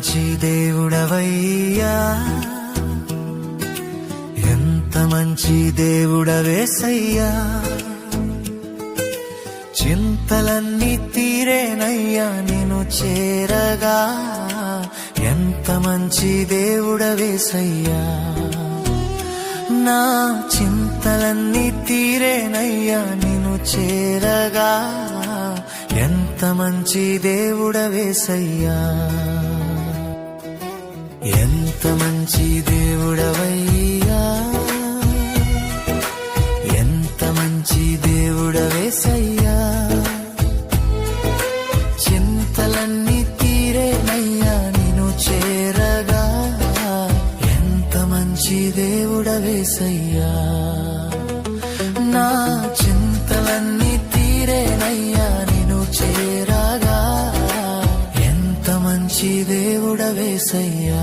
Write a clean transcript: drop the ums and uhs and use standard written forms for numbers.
మంచి దేవుడవయ్యా, ఎంత మంచి దేవుడవేసయ్యా. చింతలన్నీ తీరేనయ్యా నిన్ను చేరగా, ఎంత మంచి దేవుడవేసయ్యా. నా చింతలన్నీ తీరేనయ్యా నిన్ను చేరగా, ఎంత మంచి దేవుడవేసయ్యా. ఎంత మంచి దేవుడవయ్యా, ఎంత మంచి దేవుడవేసయ్యా. చింతలన్నీ తీరేనయ్యా నిన్ను చేరగా, ఎంత మంచి దేవుడవేసయ్యా. నా చింతలన్నీ తీరేనయ్యా నిన్ను చేరగా, ఎంత మంచి దేవుడవేసయ్యా.